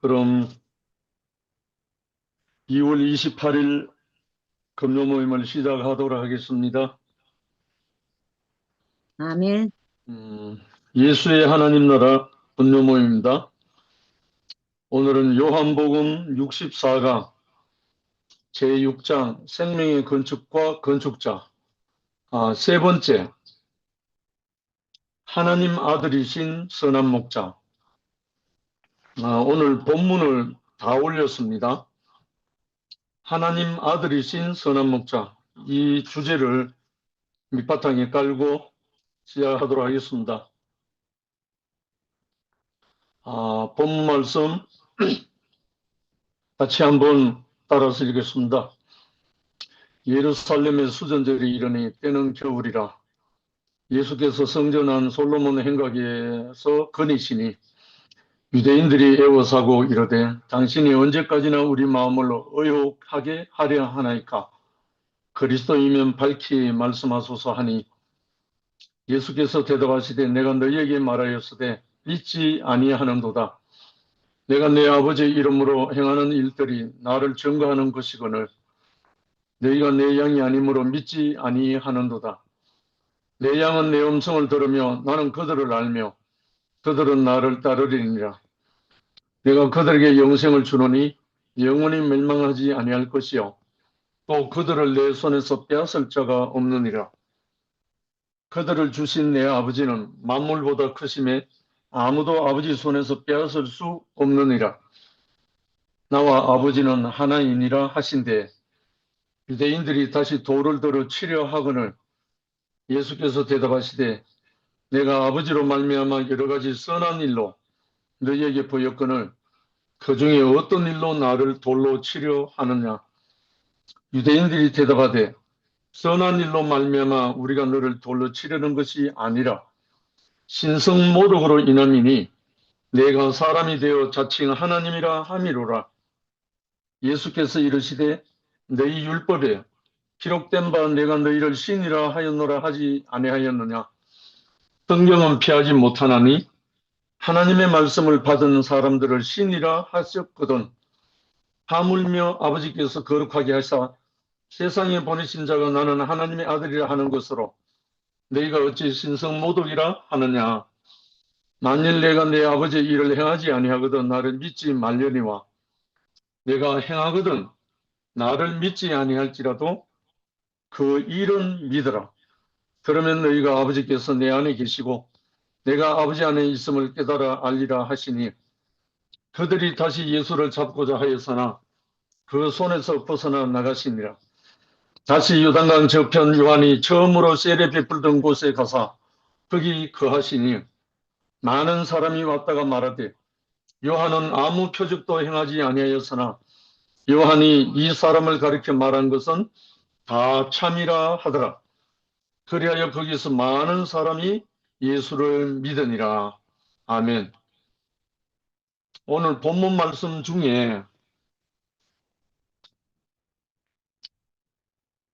그럼 2월 28일 금요 모임을 시작하도록 하겠습니다. 아멘. 예수의 하나님 나라 금요 모임입니다. 오늘은 요한복음 64강 제6장 생명의 건축과 건축자 세 번째 하나님 아들이신 선한 목자. 오늘 본문을 다 올렸습니다. 하나님 아들이신 선한 목자, 이 주제를 밑바탕에 깔고 시작하도록 하겠습니다. 본문 말씀 같이 한번 따라서 읽겠습니다. 예루살렘의 수전절이 이르니 때는 겨울이라. 예수께서 성전한 솔로몬 행각에서 거니시니 유대인들이 애워사고 이르되 당신이 언제까지나 우리 마음을 의혹하게 하려 하나이까. 그리스도이면 밝히 말씀하소서 하니 예수께서 대답하시되 내가 너희에게 말하였으되 믿지 아니하는도다. 내가 내 아버지 이름으로 행하는 일들이 나를 증거하는 것이거늘 너희가 내 양이 아니므로 믿지 아니하는도다. 내 양은 내 음성을 들으며 나는 그들을 알며 그들은 나를 따르리니라. 내가 그들에게 영생을 주노니 영원히 멸망하지 아니할 것이요 또 그들을 내 손에서 빼앗을 자가 없느니라. 그들을 주신 내 아버지는 만물보다 크심에 아무도 아버지 손에서 빼앗을 수 없느니라. 나와 아버지는 하나이니라 하신대 유대인들이 다시 돌을 들어 치려 하거늘 예수께서 대답하시되 내가 아버지로 말미암아 여러 가지 선한 일로 너희에게 보였거늘 그 중에 어떤 일로 나를 돌로 치려 하느냐. 유대인들이 대답하되 선한 일로 말미암아 우리가 너를 돌로 치려는 것이 아니라 신성모독으로 인함이니 내가 사람이 되어 자칭 하나님이라 함이로라. 예수께서 이르시되 너희 율법에 기록된 바 내가 너희를 신이라 하였노라 하지 아니하였느냐. 성경은 피하지 못하나니 하나님의 말씀을 받은 사람들을 신이라 하셨거든. 하물며 아버지께서 거룩하게 하사 세상에 보내신 자가 나는 하나님의 아들이라 하는 것으로 너희가 어찌 신성모독이라 하느냐. 만일 내가 내 아버지의 일을 행하지 아니하거든 나를 믿지 말려니와 내가 행하거든 나를 믿지 아니할지라도 그 일은 믿으라. 그러면 너희가 아버지께서 내 안에 계시고 내가 아버지 안에 있음을 깨달아 알리라 하시니 그들이 다시 예수를 잡고자 하였으나 그 손에서 벗어나 나가시니라. 다시 요단강 저편 요한이 처음으로 세례 베풀던 곳에 가사 거기 거하시니 많은 사람이 왔다가 말하되 요한은 아무 표적도 행하지 아니하였으나 요한이 이 사람을 가리켜 말한 것은 다 참이라 하더라. 그리하여 거기서 많은 사람이 예수를 믿으니라. 아멘. 오늘 본문 말씀 중에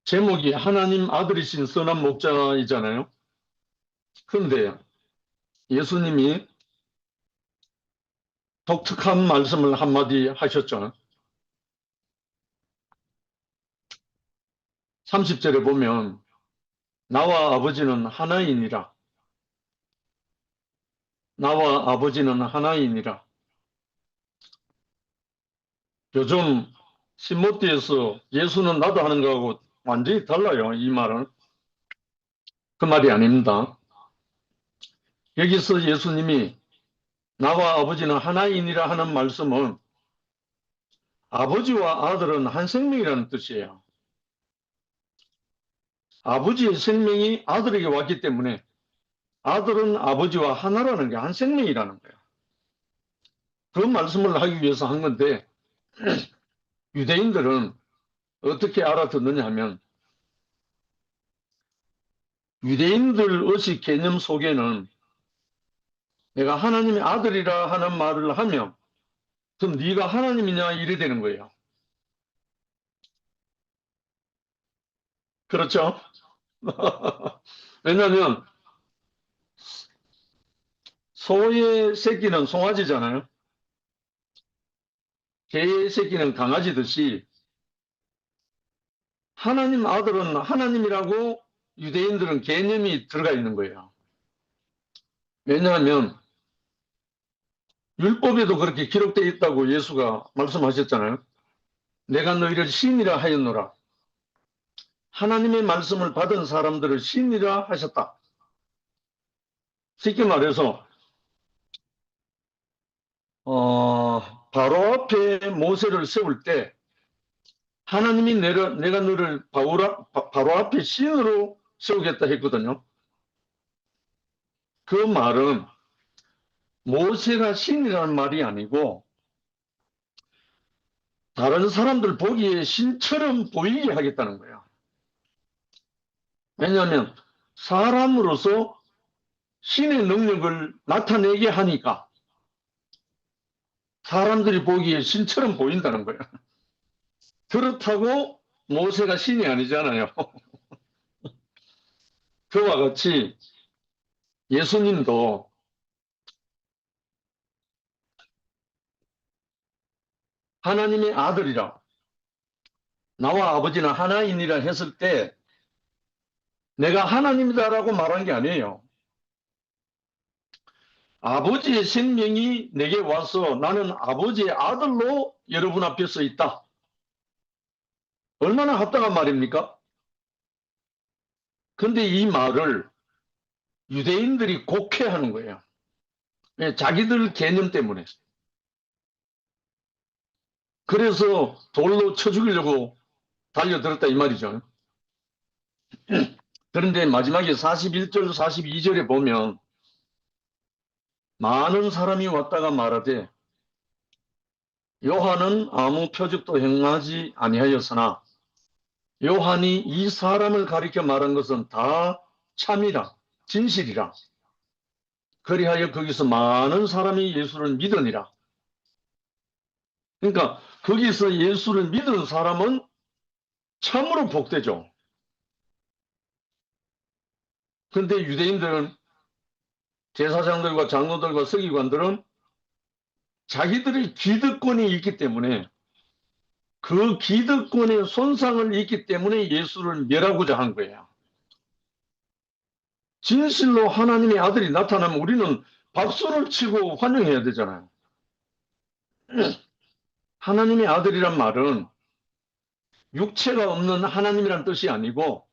제목이 하나님 아들이신 선한 목자이잖아요. 그런데 예수님이 독특한 말씀을 한마디 하셨죠. 30절에 보면 나와 아버지는 하나이니라. 나와 아버지는 하나이니라. 요즘 신모띠에서 예수는 나도 하는 거하고 완전히 달라요. 이 말은. 그 말이 아닙니다. 여기서 예수님이 나와 아버지는 하나이니라 하는 말씀은 아버지와 아들은 한 생명이라는 뜻이에요. 아버지의 생명이 아들에게 왔기 때문에 아들은 아버지와 하나라는 게 한 생명이라는 거예요. 그 말씀을 하기 위해서 한 건데 유대인들은 어떻게 알아듣느냐 하면 유대인들 의식 개념 속에는 내가 하나님의 아들이라 하는 말을 하면 그럼 네가 하나님이냐 이래 되는 거예요. 그렇죠? 왜냐하면 소의 새끼는 송아지잖아요. 개 새끼는 강아지듯이 하나님 아들은 하나님이라고 유대인들은 개념이 들어가 있는 거예요. 왜냐하면 율법에도 그렇게 기록되어 있다고 예수가 말씀하셨잖아요. 내가 너희를 신이라 하였노라. 하나님의 말씀을 받은 사람들을 신이라 하셨다. 쉽게 말해서 바로 앞에 모세를 세울 때 하나님이 내가 너를 바로 앞에 신으로 세우겠다 했거든요. 그 말은 모세가 신이라는 말이 아니고 다른 사람들 보기에 신처럼 보이게 하겠다는 거예요. 왜냐하면 사람으로서 신의 능력을 나타내게 하니까 사람들이 보기에 신처럼 보인다는 거예요. 그렇다고 모세가 신이 아니잖아요. 그와 같이 예수님도 하나님의 아들이라 나와 아버지는 하나이니라 했을 때 내가 하나님이다라고 말한 게 아니에요. 아버지의 생명이 내게 와서 나는 아버지의 아들로 여러분 앞에 서 있다. 얼마나 합당한 말입니까? 근데 이 말을 유대인들이 곡해하는 거예요. 자기들 개념 때문에. 그래서 돌로 쳐 죽이려고 달려들었다 이 말이죠. 그런데 마지막에 41절, 42절에 보면 많은 사람이 왔다가 말하되 요한은 아무 표적도 행하지 아니하였으나 요한이 이 사람을 가리켜 말한 것은 다 참이라 진실이라 그리하여 거기서 많은 사람이 예수를 믿으니라. 그러니까 거기서 예수를 믿은 사람은 참으로 복되죠. 그런데 유대인들은 제사장들과 장로들과 서기관들은 자기들의 기득권이 있기 때문에 그 기득권의 손상을 입기 때문에 예수를 멸하고자 한 거예요. 진실로 하나님의 아들이 나타나면 우리는 박수를 치고 환영해야 되잖아요. 하나님의 아들이란 말은 육체가 없는 하나님이란 뜻이 아니고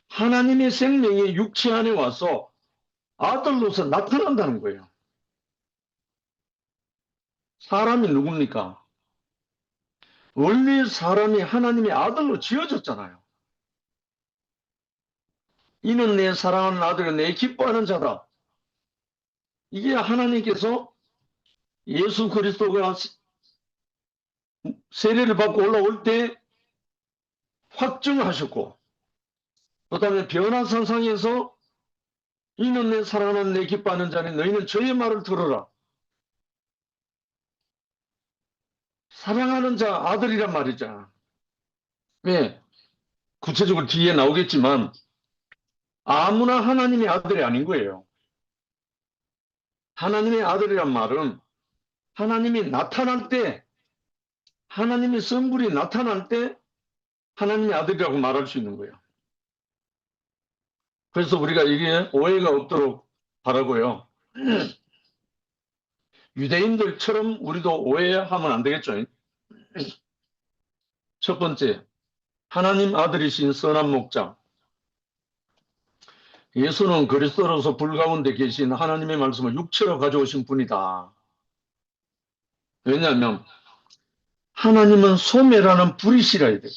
하나님의 생명이 육체 안에 와서 아들로서 나타난다는 거예요. 사람이 누굽니까? 원래 사람이 하나님의 아들로 지어졌잖아요. 이는 내 사랑하는 아들은 내 기뻐하는 자다. 이게 하나님께서 예수 그리스도가 세례를 받고 올라올 때 확증하셨고 그 다음에 변화산상에서 이는 내 사랑하는 내 기뻐하는 자니 너희는 저의 말을 들어라. 사랑하는 자 아들이란 말이잖아. 왜? 구체적으로 뒤에 나오겠지만 아무나 하나님의 아들이 아닌 거예요. 하나님의 아들이란 말은 하나님이 나타날 때 하나님의 성불이 나타날 때 하나님의 아들이라고 말할 수 있는 거예요. 그래서 우리가 이게 오해가 없도록 바라고요. 유대인들처럼 우리도 오해하면 안 되겠죠. 첫 번째, 하나님 아들이신 선한 목자. 예수는 그리스도로서 불 가운데 계신 하나님의 말씀을 육체로 가져오신 분이다. 왜냐하면 하나님은 소멸하는 불이시라야 돼요.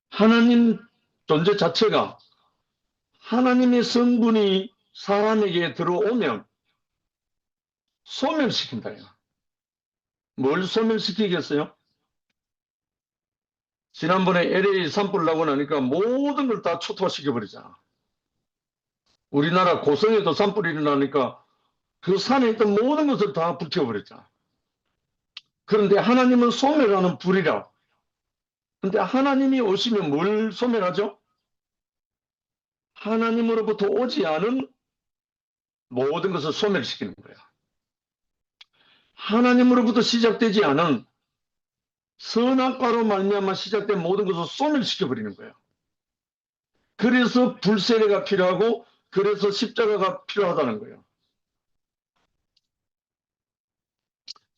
하나님 존재 자체가 하나님의 성분이 사람에게 들어오면 소멸시킨다. 뭘 소멸시키겠어요? 지난번에 LA 산불 나고 나니까 모든 걸 다 초토화시켜버리잖아. 우리나라 고성에도 산불이 일어나니까 그 산에 있던 모든 것을 다 불태워버렸잖아. 그런데 하나님은 소멸하는 불이라. 그런데 하나님이 오시면 뭘 소멸하죠? 하나님으로부터 오지 않은 모든 것을 소멸시키는 거야. 하나님으로부터 시작되지 않은 선악과로 말미암아 시작된 모든 것을 소멸시켜버리는 거예요. 그래서 불세례가 필요하고 그래서 십자가가 필요하다는 거예요.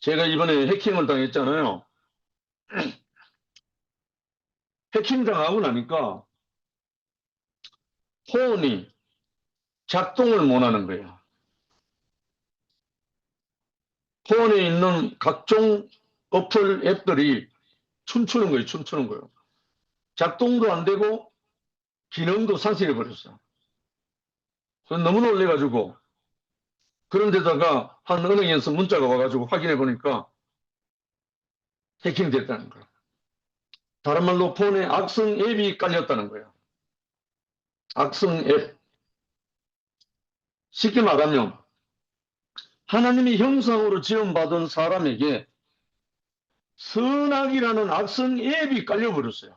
제가 이번에 해킹을 당했잖아요. 해킹 당하고 나니까 폰이 작동을 못하는 거예요. 폰에 있는 각종 어플 앱들이 춤추는 거예요. 춤추는 거예요. 작동도 안 되고 기능도 상실해 버렸어요. 너무 놀래가지고 그런데다가 한 은행에서 문자가 와가지고 확인해 보니까 해킹됐다는 거예요. 다른 말로 폰에 악성 앱이 깔렸다는 거예요. 악성 앱. 쉽게 말하면 하나님의 형상으로 지음받은 사람에게 선악이라는 악성 앱이 깔려버렸어요.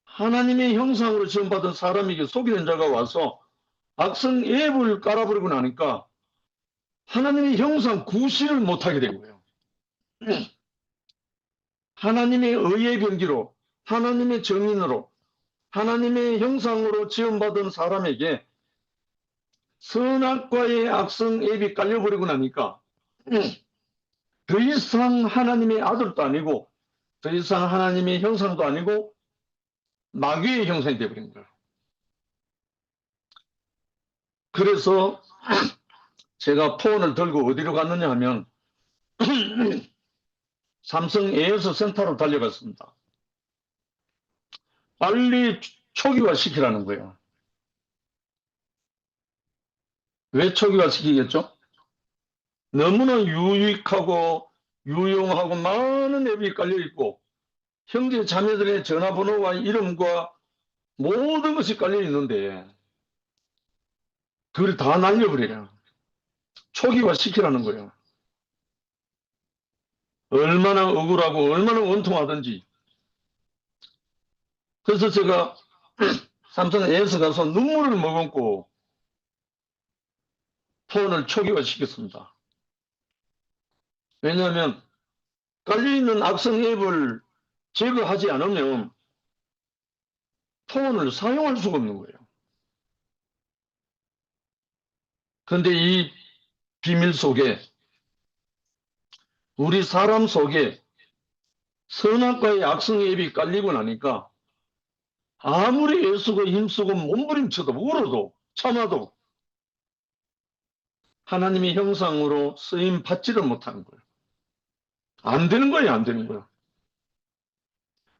하나님의 형상으로 지음받은 사람에게 속이는 자가 와서 악성 앱을 깔아버리고 나니까 하나님의 형상 구실을 못하게 된 거예요. 하나님의 의의 경기로, 하나님의 정인으로, 하나님의 형상으로 지음받은 사람에게 선악과의 악성 앱이 깔려버리고 나니까 더 이상 하나님의 아들도 아니고 더 이상 하나님의 형상도 아니고 마귀의 형상이 되어버린 거예요. 그래서 제가 폰을 들고 어디로 갔느냐 하면 삼성 AS 센터로 달려갔습니다. 빨리 초기화 시키라는 거예요. 왜 초기화 시키겠죠? 너무나 유익하고 유용하고 많은 앱이 깔려있고 형제 자매들의 전화번호와 이름과 모든 것이 깔려있는데 그걸 다 날려버려요. 초기화 시키라는 거예요. 얼마나 억울하고 얼마나 원통하든지. 그래서 제가 삼성에서 가서 눈물을 머금고 폰을 초기화 시켰습니다. 왜냐하면 깔려있는 악성 앱을 제거하지 않으면 폰을 사용할 수가 없는 거예요. 그런데 이 비밀 속에 우리 사람 속에 선악과의 악성 앱이 깔리고 나니까 아무리 애쓰고 힘쓰고 몸부림쳐도 울어도 참아도 하나님의 형상으로 쓰임 받지를 못하는 거예요. 안 되는 거예요. 안 되는 거예요.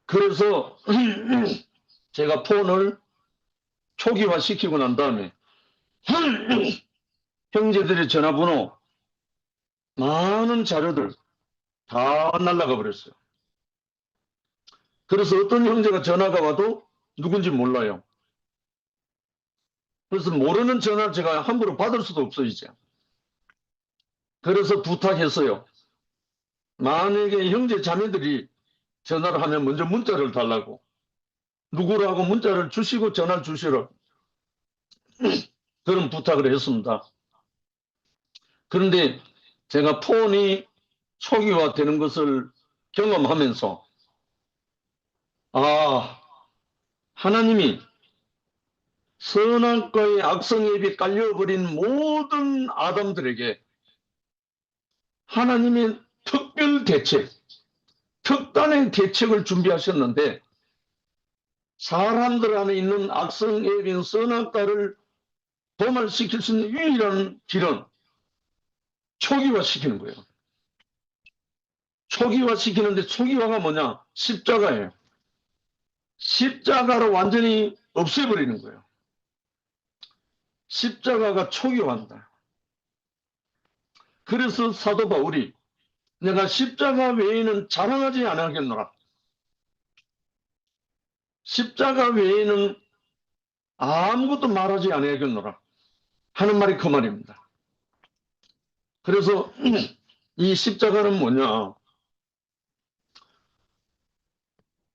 그래서 제가 폰을 초기화 시키고 난 다음에 형제들의 전화번호 많은 자료들 다 날아가 버렸어요. 그래서 어떤 형제가 전화가 와도 누군지 몰라요. 그래서 모르는 전화를 제가 함부로 받을 수도 없어요, 이제. 그래서 부탁했어요. 만약에 형제 자매들이 전화를 하면 먼저 문자를 달라고. 누구라고 문자를 주시고 전화를 주시라. 그런 부탁을 했습니다. 그런데 제가 폰이 초기화 되는 것을 경험하면서 하나님이 선악과의 악성 앱이 깔려버린 모든 아담들에게 하나님의 특별 대책, 특단의 대책을 준비하셨는데 사람들 안에 있는 악성 앱인 선악과를 도말시킬 수 있는 유일한 길은 초기화시키는 거예요. 초기화시키는데 초기화가 뭐냐? 십자가예요. 십자가로 완전히 없애버리는 거예요. 십자가가 초기화한다. 그래서 사도 바울이 내가 십자가 외에는 자랑하지 않겠노라. 십자가 외에는 아무것도 말하지 않겠노라 하는 말이 그 말입니다. 그래서 이 십자가는 뭐냐?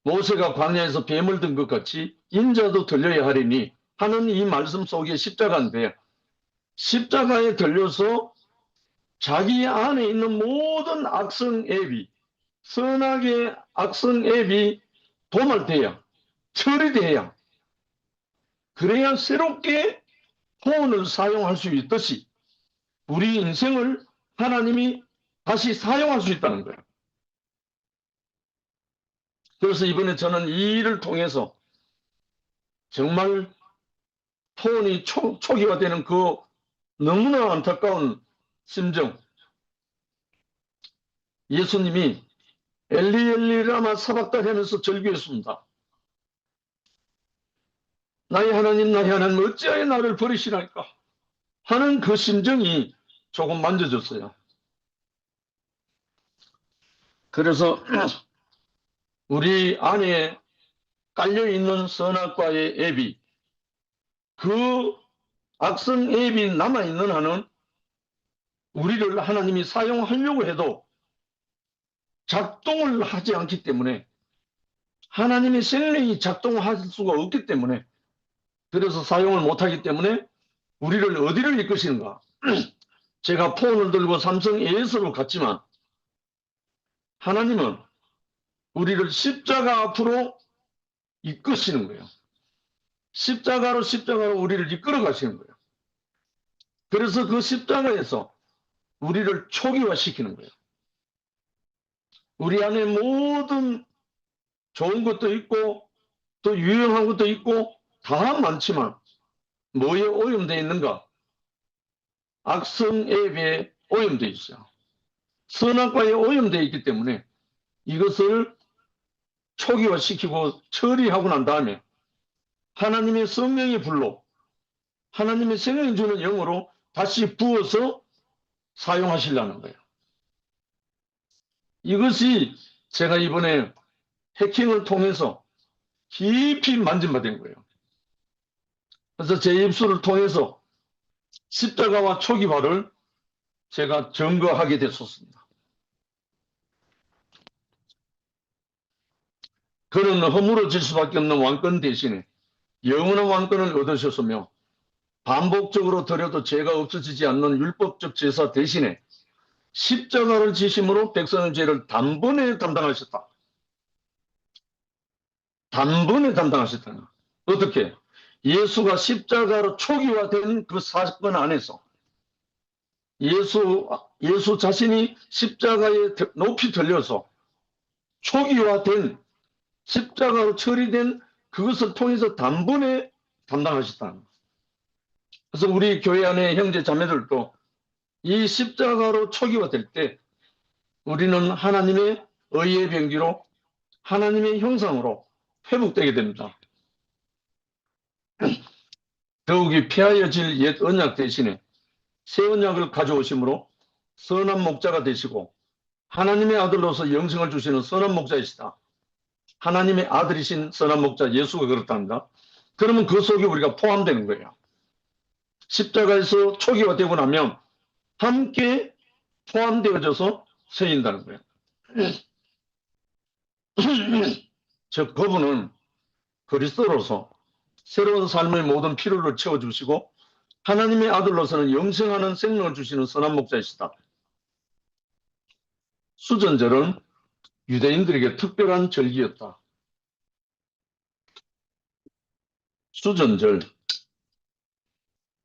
모세가 광야에서 뱀을 든 것 같이 인자도 들려야 하리니 하는 이 말씀 속에 십자가인데 십자가에 들려서 자기 안에 있는 모든 악성 앱이, 선악의 악성 앱이 도말돼야, 처리돼야, 그래야 새롭게 폰을 사용할 수 있듯이 우리 인생을 하나님이 다시 사용할 수 있다는 거예요. 그래서 이번에 저는 이 일을 통해서 정말 폰이 초기화되는 그 너무나 안타까운 심정, 예수님이 엘리 엘리 라마 사박다니 하면서 절규했습니다. 나의 하나님 어찌하여 나를 버리시나이까 하는 그 심정이 조금 만져졌어요. 그래서 우리 안에 깔려있는 선악과의 앱이, 그 악성 앱이 남아있는 한은 우리를 하나님이 사용하려고 해도 작동을 하지 않기 때문에, 하나님의 생명이 작동할 수가 없기 때문에, 그래서 사용을 못하기 때문에 우리를 어디를 이끄시는가? 제가 폰을 들고 삼성 AS로 갔지만 하나님은 우리를 십자가 앞으로 이끄시는 거예요. 십자가로 우리를 이끌어 가시는 거예요. 그래서 그 십자가에서 우리를 초기화시키는 거예요. 우리 안에 모든 좋은 것도 있고 또 유용한 것도 있고 다 많지만 뭐에 오염되어 있는가? 악성 앱에 오염되어 있어요. 선악과에 오염되어 있기 때문에 이것을 초기화시키고 처리하고 난 다음에 하나님의 성령의 불로, 하나님의 생명 주는 영으로 다시 부어서 사용하시려는 거예요. 이것이 제가 이번에 해킹을 통해서 깊이 만진받은 거예요. 그래서 제 입술을 통해서 십자가와 초기화를 제가 증거하게 됐었습니다. 그는 허물어질 수밖에 없는 왕권 대신에 영원한 왕권을 얻으셨으며 반복적으로 드려도 죄가 없어지지 않는 율법적 제사 대신에 십자가를 지심으로 백성의 죄를 단번에 담당하셨다. 단번에 담당하셨다는 거예요. 어떻게? 예수가 십자가로 초기화된 그 사건 안에서 예수 자신이 십자가에 높이 들려서 초기화된, 십자가로 처리된 그것을 통해서 단번에 담당하셨다는 거예요. 그래서 우리 교회 안에 형제 자매들도 이 십자가로 초기화될 때 우리는 하나님의 의의 병기로 하나님의 형상으로 회복되게 됩니다. 더욱이 폐하여질 옛 언약 대신에 새 언약을 가져오심으로 선한 목자가 되시고 하나님의 아들로서 영생을 주시는 선한 목자이시다. 하나님의 아들이신 선한 목자 예수가 그렇답니다. 그러면 그 속에 우리가 포함되는 거예요. 십자가에서 초기화되고 나면 함께 포함되어져서 세인다는 거예요. 즉 그분은 그리스도로서 새로운 삶의 모든 필요를 채워주시고 하나님의 아들로서는 영생하는 생명을 주시는 선한 목자이시다. 수전절은 유대인들에게 특별한 절기였다. 수전절,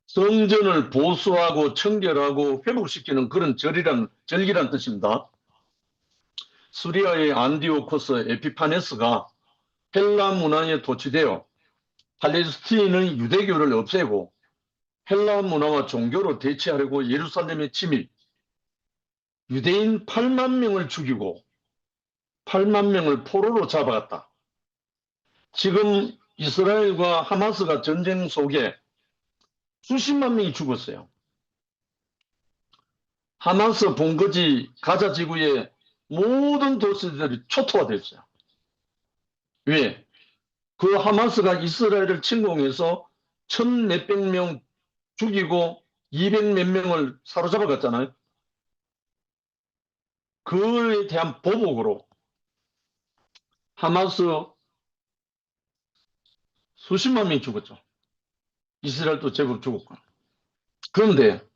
성전을 보수하고 청결하고 회복시키는 그런 절기란 뜻입니다. 수리아의 안디오코스 에피파네스가 헬라 문화에 도취되어 팔레스티인의 유대교를 없애고 헬라 문화와 종교로 대체하려고 예루살렘에 침입, 유대인 8만 명을 죽이고 8만 명을 포로로 잡아갔다. 지금 이스라엘과 하마스가 전쟁 속에 수십만 명이 죽었어요. 하마스 본거지 가자 지구의 모든 도시들이 초토화됐어요. 왜? 그 하마스가 이스라엘을 침공해서 1,000몇백 명 죽이고 200 몇 명을 사로잡아 갔잖아요. 그에 대한 보복으로 하마스 수십만 명이 죽었죠. 이스라엘도 제법 죽었고. 그런데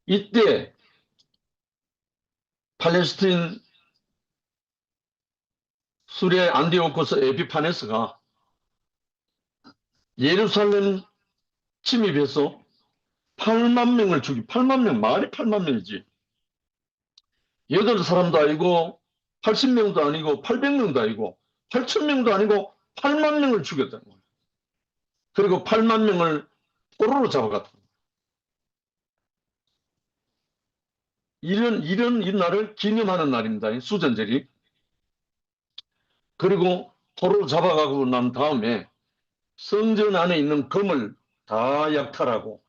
이때 팔레스틴 수레 안디오코스 에피파네스가 예루살렘 침입해서 8만 명을 8만 명, 말이 8만 명이지. 8사람도 아니고 80명도 아니고 800명도 아니고 8,000명도 아니고 8만 명을 죽였다는 거예요. 그리고 8만 명을 포로로 잡아갔다. 이런 이 날을 기념하는 날입니다. 수전절이. 그리고 포로로 잡아가고 난 다음에 성전 안에 있는 금을 다 약탈하고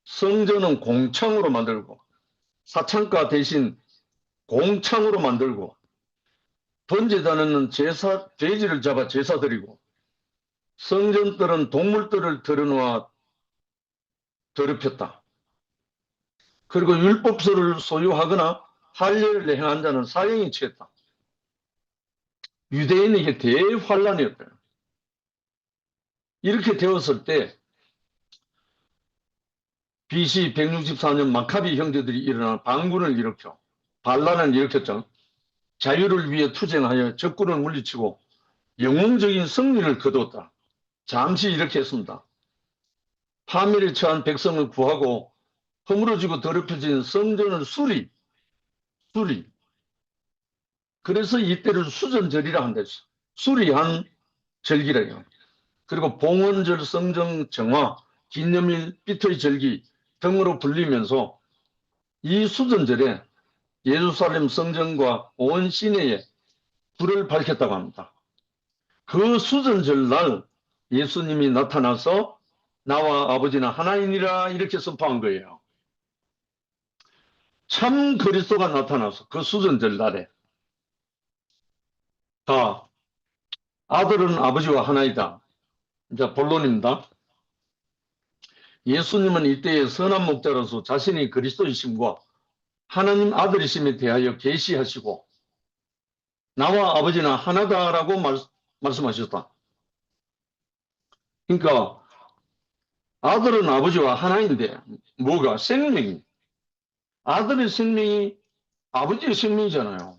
성전은 공창으로 만들고 사창가 대신 공창으로 만들고 번제단에는 돼지를 잡아 제사 드리고 성전들은 동물들을 들여놓아 더럽혔다. 그리고 율법서를 소유하거나 할례를 행한 자는 사형이 치였다. 유대인에게 대환란이었다. 이렇게 되었을 때 BC 164년 마카비 형제들이 일어나 반군을 일으켜 반란을 일으켰죠. 자유를 위해 투쟁하여 적군을 물리치고 영웅적인 승리를 거두었다. 잠시 이렇게 했습니다. 파멸에 처한 백성을 구하고 허물어지고 더럽혀진 성전을 수리. 그래서 이때를 수전절이라 한다. 수리한 절기래요. 그리고 봉헌절, 성정 정화, 기념일, 삐터의 절기 등으로 불리면서 이 수전절에 예루살렘 성전과 온 시내에 불을 밝혔다고 합니다. 그 수전절 날 예수님이 나타나서 나와 아버지는 하나이니라 이렇게 선포한 거예요. 참 그리스도가 나타나서 그 수전절 날에 다 아들은 아버지와 하나이다. 이제 본론입니다. 예수님은 이때에 선한 목자로서 자신이 그리스도이심과 하나님 아들이심에 대하여 계시하시고 나와 아버지는 하나다라고 말씀하셨다. 그러니까 아들은 아버지와 하나인데 뭐가? 생명이. 아들의 생명이 아버지의 생명이잖아요.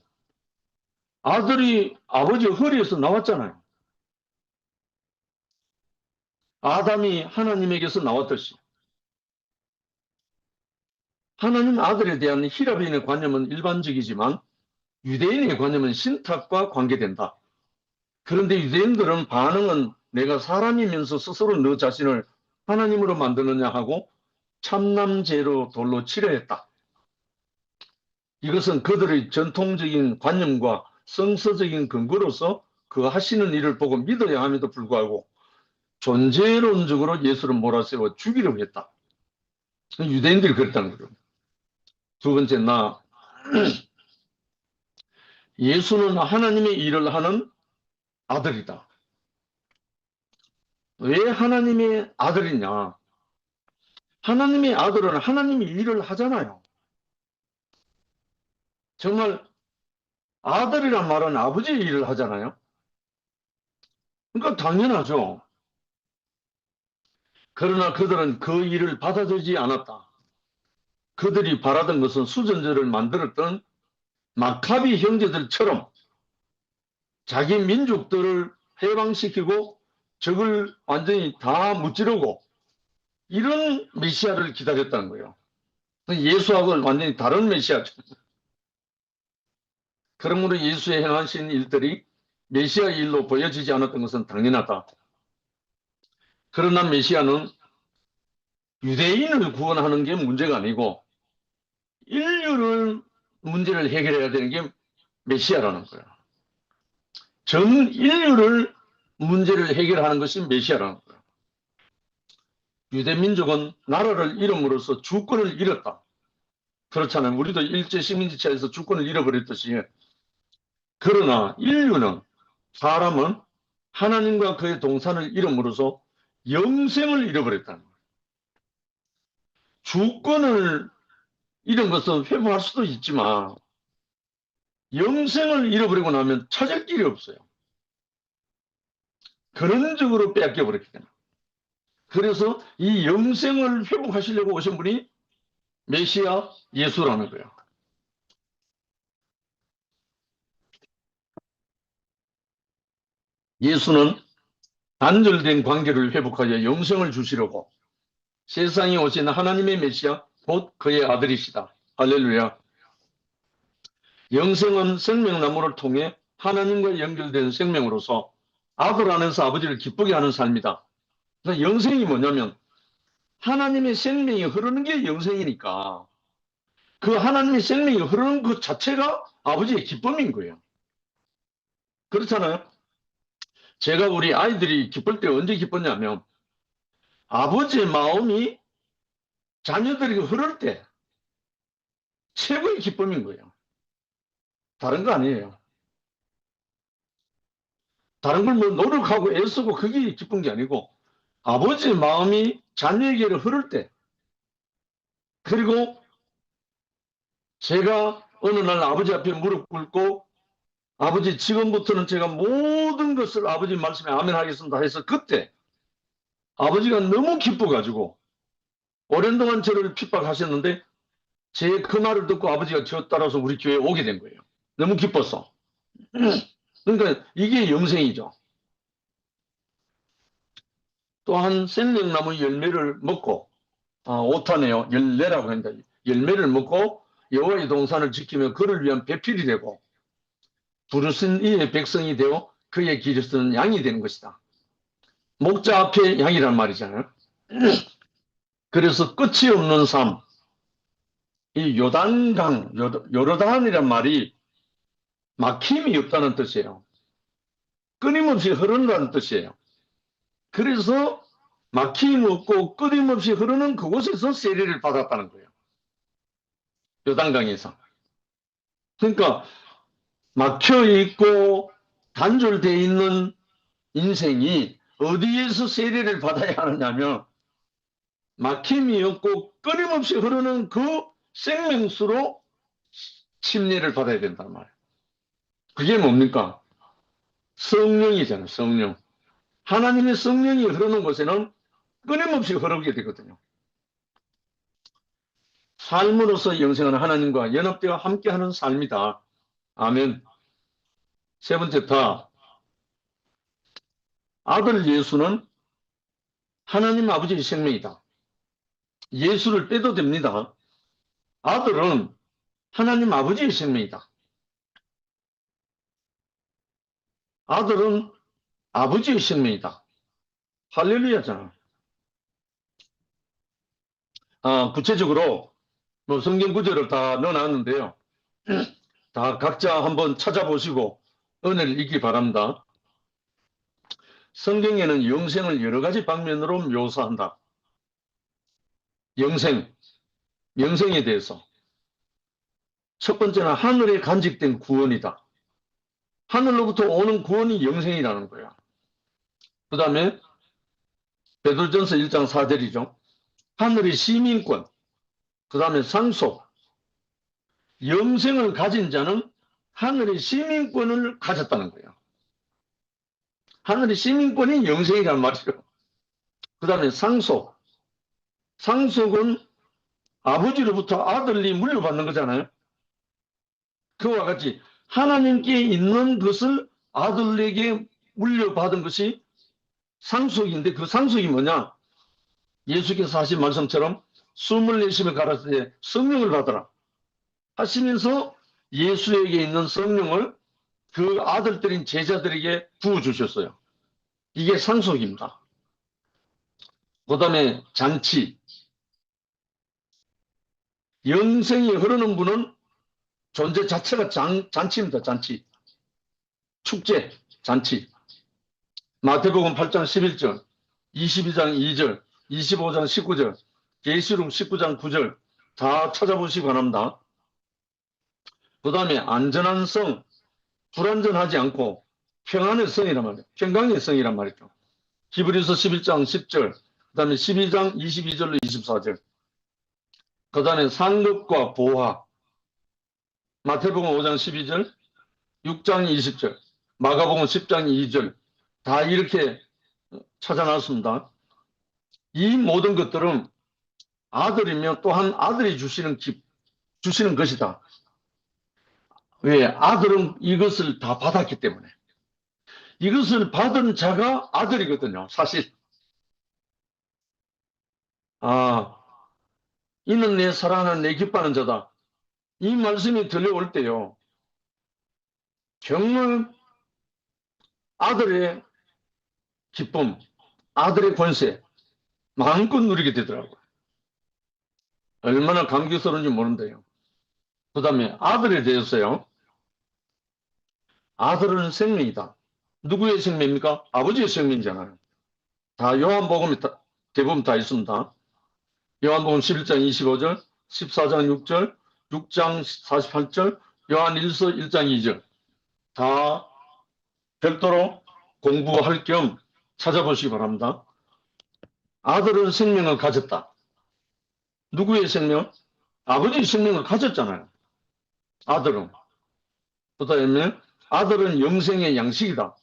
아들이 아버지 허리에서 나왔잖아요. 아담이 하나님에게서 나왔듯이. 하나님 아들에 대한 히라비인의 관념은 일반적이지만 유대인의 관념은 신탁과 관계된다. 그런데 유대인들은 반응은 내가 사람이면서 스스로 너 자신을 하나님으로 만드느냐 하고 참남제로 돌로 치려 했다. 이것은 그들의 전통적인 관념과 성서적인 근거로서 그 하시는 일을 보고 믿어야 함에도 불구하고 존재론적으로 예수를 몰아세워 죽이려고 했다. 유대인들이 그랬다는 거죠. 두 번째, 예수는 하나님의 일을 하는 아들이다. 왜 하나님의 아들이냐? 하나님의 아들은 하나님이 일을 하잖아요. 정말 아들이란 말은 아버지의 일을 하잖아요. 그러니까 당연하죠. 그러나 그들은 그 일을 받아들이지 않았다. 그들이 바라던 것은 수전제를 만들었던 마카비 형제들처럼 자기 민족들을 해방시키고 적을 완전히 다 무찌르고 이런 메시아를 기다렸다는 거예요. 예수하고는 완전히 다른 메시아죠. 그러므로 예수의 행하신 일들이 메시아 일로 보여지지 않았던 것은 당연하다. 그러나 메시아는 유대인을 구원하는 게 문제가 아니고 인류를 문제를 해결해야 되는 게 메시아라는 거예요. 전 인류를 문제를 해결하는 것이 메시아라는 거예요. 유대민족은 나라를 잃음으로써 주권을 잃었다. 그렇잖아요. 우리도 일제 식민지차에서 주권을 잃어버렸듯이. 그러나 인류는, 사람은 하나님과 그의 동산을 잃음으로써 영생을 잃어버렸다는 거예요. 주권을 잃은 것은 회복할 수도 있지만 영생을 잃어버리고 나면 찾을 길이 없어요. 근원적으로 빼앗겨버렸기 때문에. 그래서 이 영생을 회복하시려고 오신 분이 메시아 예수라는 거예요. 예수는 단절된 관계를 회복하여 영생을 주시려고 세상에 오신 하나님의 메시아, 곧 그의 아들이시다. 할렐루야. 영생은 생명나무를 통해 하나님과 연결된 생명으로서 아들 안에서 아버지를 기쁘게 하는 삶이다. 그래서 영생이 뭐냐면 하나님의 생명이 흐르는 게 영생이니까 그 하나님의 생명이 흐르는 것 자체가 아버지의 기쁨인 거예요. 그렇잖아요. 제가 우리 아이들이 기쁠 때 언제 기뻤냐면 아버지의 마음이 자녀들에게 흐를 때 최고의 기쁨인 거예요. 다른 거 아니에요. 다른 걸 뭐 노력하고 애쓰고 그게 기쁜 게 아니고 아버지의 마음이 자녀에게로 흐를 때 그리고 제가 어느 날 아버지 앞에 무릎 꿇고 아버지 지금부터는 제가 모든 것을 아버지 말씀에 아멘 하겠습니다 해서 그때 아버지가 너무 기뻐가지고 오랜 동안 저를 핍박하셨는데 제 그 말을 듣고 아버지가 저 따라서 우리 교회에 오게 된 거예요. 너무 기뻤어. 그러니까 이게 영생이죠. 또한 생명나무 열매를 먹고 오타네요. 열매라고 합니다. 열매를 먹고 여호와의 동산을 지키며 그를 위한 배필이 되고 부르신 이의 백성이 되어 그의 길을 쓰는 양이 되는 것이다. 목자 앞에 양이란 말이잖아요. 그래서 끝이 없는 삶, 이 요단강, 요르단이란 말이 막힘이 없다는 뜻이에요. 끊임없이 흐른다는 뜻이에요. 그래서 막힘 없고 끊임없이 흐르는 그곳에서 세례를 받았다는 거예요. 요단강에서. 그러니까 막혀 있고 단절되어 있는 인생이 어디에서 세례를 받아야 하느냐면 막힘이 없고 끊임없이 흐르는 그 생명수로 침례를 받아야 된단 말이에요. 그게 뭡니까? 성령이잖아요. 성령. 하나님의 성령이 흐르는 곳에는 끊임없이 흐르게 되거든요. 삶으로서 영생은 하나님과 연합되어 함께하는 삶이다. 아멘. 세 번째 다 아들 예수는 하나님 아버지의 생명이다. 예수를 빼도 됩니다. 아들은 하나님 아버지의 생명이다. 아들은 아버지의 생명이다. 할렐루야잖아. 구체적으로 뭐 성경 구절을 다 넣어놨는데요. 다 각자 한번 찾아보시고 은혜를 잊기 바랍니다. 성경에는 영생을 여러 가지 방면으로 묘사한다. 영생에 대해서. 첫 번째는 하늘에 간직된 구원이다. 하늘로부터 오는 구원이 영생이라는 거야. 그 다음에 베드로전서 1장 4절이죠. 하늘의 시민권, 그 다음에 상속, 영생을 가진 자는 하늘의 시민권을 가졌다는 거예요. 하늘의 시민권이 영생이란 말이에요. 그 다음에 상속, 상속은 아버지로부터 아들이 물려받는 거잖아요. 그와 같이 하나님께 있는 것을 아들에게 물려받은 것이 상속인데 그 상속이 뭐냐? 예수께서 하신 말씀처럼 숨을 내쉬며 가라사대 성령을 받아라 하시면서 예수에게 있는 성령을 그 아들들인 제자들에게 부어주셨어요. 이게 상속입니다. 그 다음에 잔치. 영생이 흐르는 분은 존재 자체가 잔치입니다. 잔치. 축제, 잔치. 마태복음 8장 11절, 22장 2절, 25장 19절, 계시록 19장 9절 다 찾아보시기 바랍니다. 그 다음에 안전한 성, 불안전하지 않고 평안의 성이란 말이에요. 평강의 성이란 말이죠. 히브리서 11장 10절, 그 다음에 12장 22절로 24절, 그 다음에 상급과 보화, 마태복음 5장 12절, 6장 20절, 마가복음 10장 2절 다 이렇게 찾아놨습니다. 이 모든 것들은 아들이며 또한 아들이 주시는 것이다. 왜? 아들은 이것을 다 받았기 때문에. 이것을 받은 자가 아들이거든요, 사실. 아, 이는 내 사랑하는 내 기뻐하는 자다. 이 말씀이 들려올 때요, 정말 아들의 기쁨, 아들의 권세, 마음껏 누리게 되더라고요. 얼마나 감격스러운지 모른대요. 그 다음에 아들에 대해서요, 아들은 생명이다. 누구의 생명입니까? 아버지의 생명이잖아요. 다 요한복음에 대부분 다 있습니다. 요한복음 11장 25절, 14장 6절, 6장 48절, 요한 1서 1장 2절. 다 별도로 공부할 겸 찾아보시기 바랍니다. 아들은 생명을 가졌다. 누구의 생명? 아버지의 생명을 가졌잖아요. 아들은. 그 다음에 아들은 영생의 양식이다.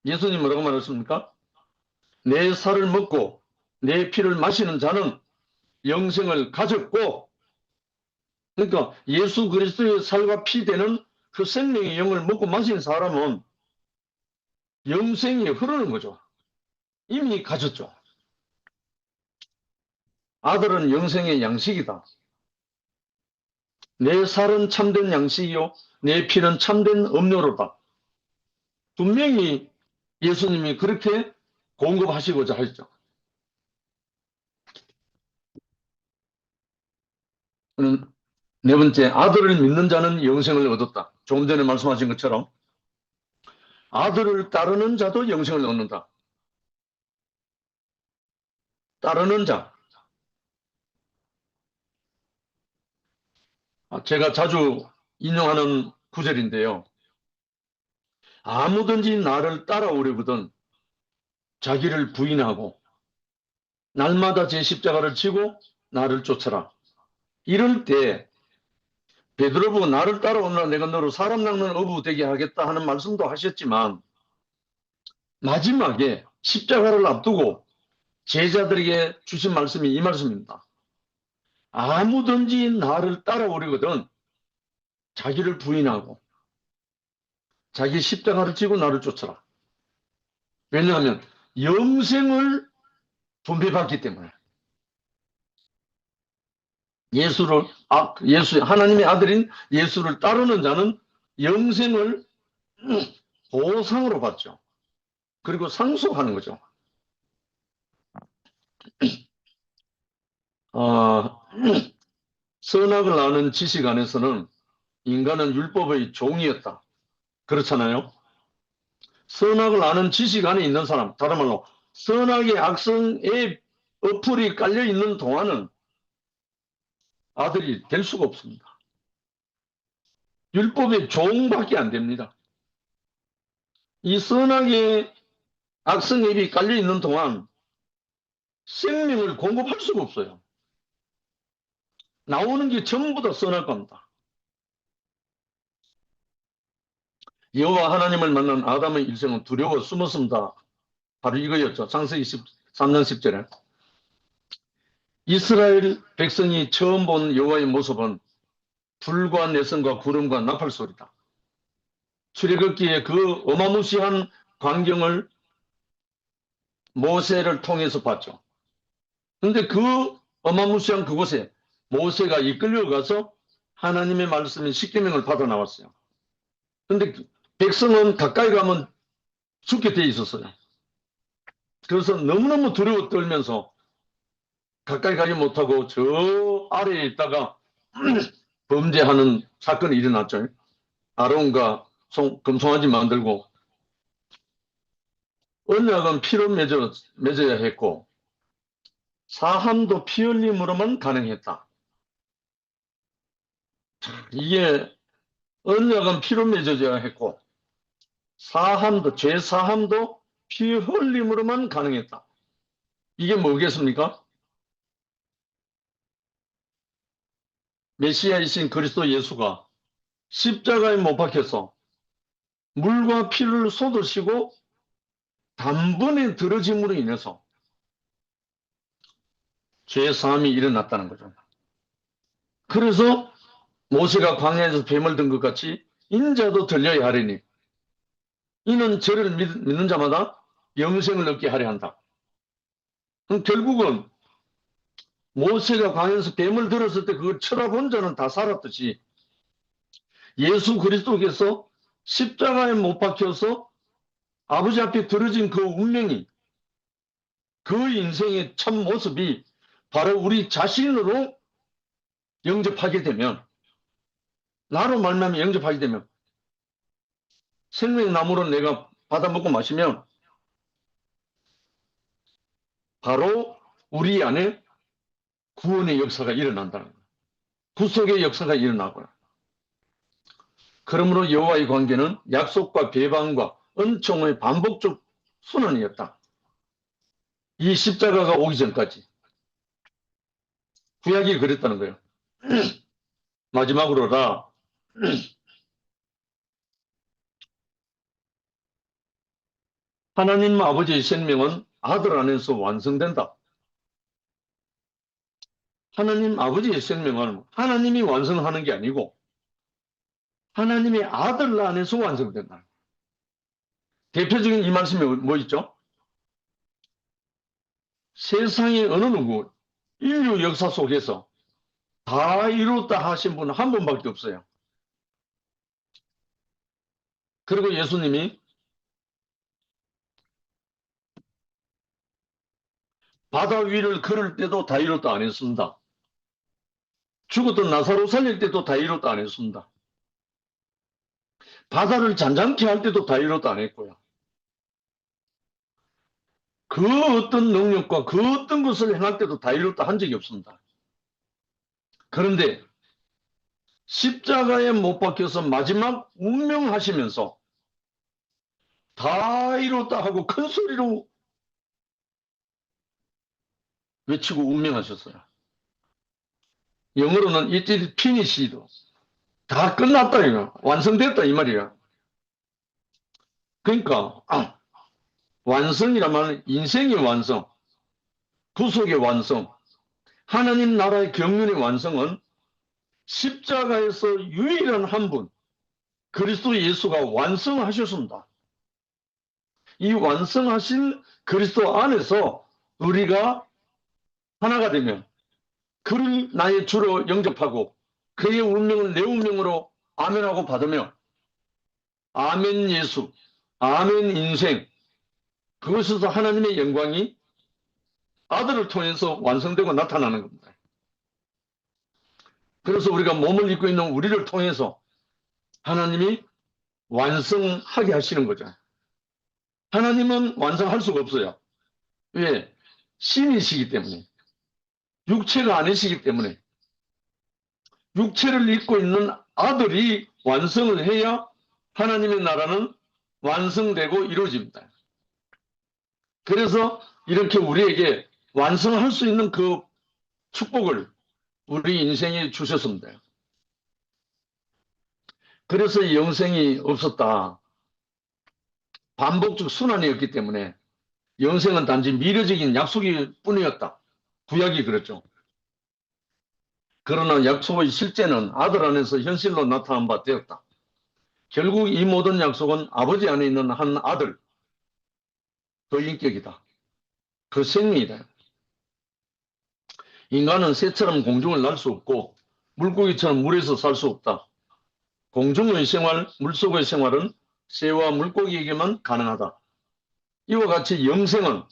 예수님 뭐라고 말했습니까? 내 살을 먹고 내 피를 마시는 자는 영생을 가졌고, 그러니까 예수 그리스도의 살과 피 되는 그 생명의 영을 먹고 마신 사람은 영생이 흐르는 거죠. 이미 가졌죠. 아들은 영생의 양식이다. 내 살은 참된 양식이요 내 피는 참된 음료로다. 분명히 예수님이 그렇게 공급하시고자 했죠. 네 번째, 아들을 믿는 자는 영생을 얻었다. 조금 전에 말씀하신 것처럼 아들을 따르는 자도 영생을 얻는다. 따르는 자. 제가 자주 인용하는 구절인데요. 아무든지 나를 따라오려거든 자기를 부인하고 날마다 제 십자가를 지고 나를 쫓아라. 이럴 때 베드로 보고 나를 따라오느라 내가 너를 사람 낚는 어부 되게 하겠다 하는 말씀도 하셨지만 마지막에 십자가를 앞두고 제자들에게 주신 말씀이 이 말씀입니다. 아무든지 나를 따라오려거든 자기를 부인하고 자기 십자가를 지고 나를 쫓아라. 왜냐하면 영생을 분배받기 때문에. 하나님의 아들인 예수를 따르는 자는 영생을 보상으로 받죠. 그리고 상속하는 거죠. 선악을 아는 지식 안에서는 인간은 율법의 종이었다. 그렇잖아요. 선악을 아는 지식 안에 있는 사람, 다른 말로 선악의 악성의 어플이 깔려 있는 동안은 아들이 될 수가 없습니다. 율법의 종밖에 안 됩니다. 이 선악의 악성 앱이 깔려 있는 동안 생명을 공급할 수가 없어요. 나오는 게 전부 다 선할 겁니다. 여호와 하나님을 만난 아담의 일생은 두려워 숨었습니다. 바로 이거였죠. 창세기 13년 10절에. 이스라엘 백성이 처음 본 여호와의 모습은 불과 내성과 구름과 나팔 소리다. 출애굽기에 그 어마무시한 광경을 모세를 통해서 봤죠. 그런데 그 어마무시한 그곳에 모세가 이끌려가서 하나님의 말씀인 십계명을 받아 나왔어요. 그런데 백성은 가까이 가면 죽게 돼 있었어요. 그래서 너무너무 두려워 떨면서 가까이 가지 못하고 저 아래에 있다가 범죄하는 사건이 일어났죠. 아론과 금송아지 만들고 언약은 피로 맺어야 했고 사함도 피 흘림으로만 가능했다. 이게 언약은 피로 맺어져야 했고 죄 사함도 피 흘림으로만 가능했다. 이게 뭐겠습니까? 메시아이신 그리스도 예수가 십자가에 못 박혀서 물과 피를 쏟으시고 단번에 들어짐으로 인해서 죄 사함이 일어났다는 거죠. 그래서 모세가 광야에서 뱀을 든 것 같이 인자도 들려야 하리니 이는 저를 믿는 자마다 영생을 얻게 하려 한다. 그럼 결국은 모세가 광야에서 뱀을 들었을 때 그걸 쳐다본 자는 다 살았듯이 예수 그리스도께서 십자가에 못 박혀서 아버지 앞에 들어진 그 운명이, 그 인생의 참 모습이 바로 우리 자신으로 영접하게 되면, 나로 말미암아 영접하게 되면, 생명나무로 내가 받아먹고 마시면 바로 우리 안에 구원의 역사가 일어난다는 거예요. 구속의 역사가 일어나고요. 그러므로 여호와의 관계는 약속과 배반과 은총의 반복적 순환이었다. 이 십자가가 오기 전까지. 구약이 그랬다는 거예요. 마지막으로라, 하나님 아버지의 생명은 아들 안에서 완성된다. 하나님 아버지의 생명은 하나님이 완성하는 게 아니고 하나님의 아들 안에서 완성된다. 대표적인 이 말씀이 뭐 있죠? 세상의 어느 누구, 인류 역사 속에서 다 이뤘다 하신 분은 한 분밖에 없어요. 그리고 예수님이 바다 위를 걸을 때도 다 이뤘다 안 했습니다. 죽었던 나사로 살릴 때도 다 이뤘다 안 했습니다. 바다를 잔잔케 할 때도 다 이뤘다 안 했고요. 그 어떤 능력과 그 어떤 것을 행할 때도 다 이뤘다 한 적이 없습니다. 그런데 십자가에 못 박혀서 마지막 운명하시면서 다 이뤘다 하고 큰 소리로 외치고 운명하셨어요. 영어로는 it is finished. 다 끝났다 이거. 완성됐다 이 말이야. 그러니까 완성이란 말은 인생의 완성, 구속의 완성, 하나님 나라의 경륜의 완성은 십자가에서 유일한 한 분, 그리스도 예수가 완성하셨습니다. 이 완성하신 그리스도 안에서 우리가 하나가 되면 그를 나의 주로 영접하고 그의 운명을 내 운명으로 아멘하고 받으며 아멘 예수, 아멘 인생, 그것에서 하나님의 영광이 아들을 통해서 완성되고 나타나는 겁니다. 그래서 우리가 몸을 입고 있는 우리를 통해서 하나님이 완성하게 하시는 거죠. 하나님은 완성할 수가 없어요. 왜? 신이시기 때문에. 육체가 아니시기 때문에. 육체를 입고 있는 아들이 완성을 해야 하나님의 나라는 완성되고 이루어집니다. 그래서 이렇게 우리에게 완성할 수 있는 그 축복을 우리 인생에 주셨습니다. 그래서 영생이 없었다. 반복적 순환이었기 때문에 영생은 단지 미래적인 약속일 뿐이었다. 구약이 그랬죠. 그러나 약속의 실제는 아들 안에서 현실로 나타난 바 되었다. 결국 이 모든 약속은 아버지 안에 있는 한 아들, 그 인격이다. 그 생명이다. 인간은 새처럼 공중을 날 수 없고 물고기처럼 물에서 살 수 없다. 공중의 생활, 물속의 생활은 새와 물고기에게만 가능하다. 이와 같이 영생은,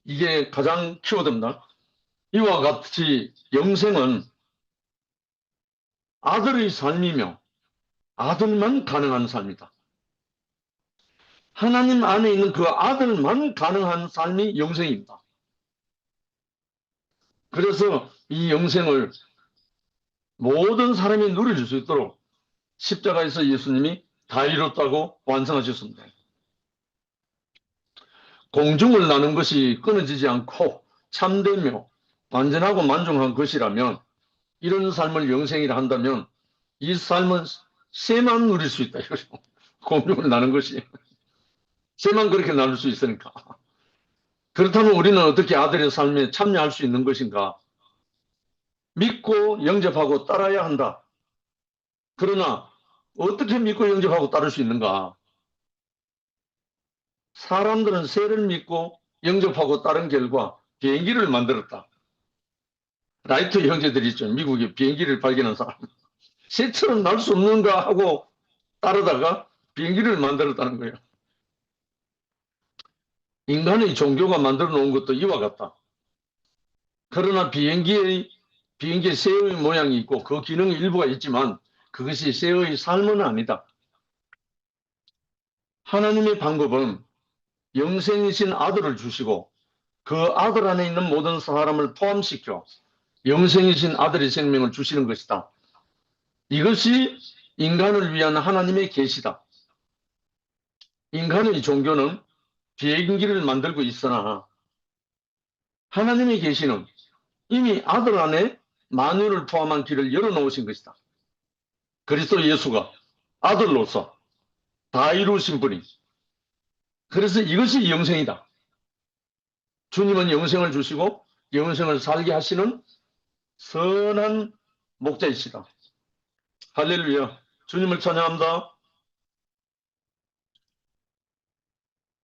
이게 가장 키워드입니다. 이와 같이 영생은 아들의 삶이며 아들만 가능한 삶이다. 하나님 안에 있는 그 아들만 가능한 삶이 영생입니다. 그래서 이 영생을 모든 사람이 누릴 수 있도록 십자가에서 예수님이 다 이뤘다고 완성하셨습니다. 공중을 나는 것이 끊어지지 않고 참되며 완전하고 만족한 것이라면, 이런 삶을 영생이라 한다면 이 삶은 새만 누릴 수 있다 이거죠. 공중을 나는 것이 새만 그렇게 나눌 수 있으니까. 그렇다면 우리는 어떻게 아들의 삶에 참여할 수 있는 것인가? 믿고 영접하고 따라야 한다. 그러나 어떻게 믿고 영접하고 따를 수 있는가? 사람들은 새를 믿고 영접하고 따른 결과 비행기를 만들었다. 라이트 형제들이 있죠. 미국에 비행기를 발견한 사람. 새처럼 날 수 없는가 하고 따르다가 비행기를 만들었다는 거예요. 인간의 종교가 만들어 놓은 것도 이와 같다. 그러나 비행기에 새의 모양이 있고 그 기능의 일부가 있지만 그것이 새의 삶은 아니다. 하나님의 방법은 영생이신 아들을 주시고 그 아들 안에 있는 모든 사람을 포함시켜 영생이신 아들의 생명을 주시는 것이다. 이것이 인간을 위한 하나님의 계시다. 인간의 종교는 비행기를 만들고 있으나 하나님의 계시는 이미 아들 안에 만유를 포함한 길을 열어놓으신 것이다. 그리스도 예수가 아들로서 다 이루신 분이. 그래서 이것이 영생이다. 주님은 영생을 주시고 영생을 살게 하시는 선한 목자이시다. 할렐루야. 주님을 찬양합니다.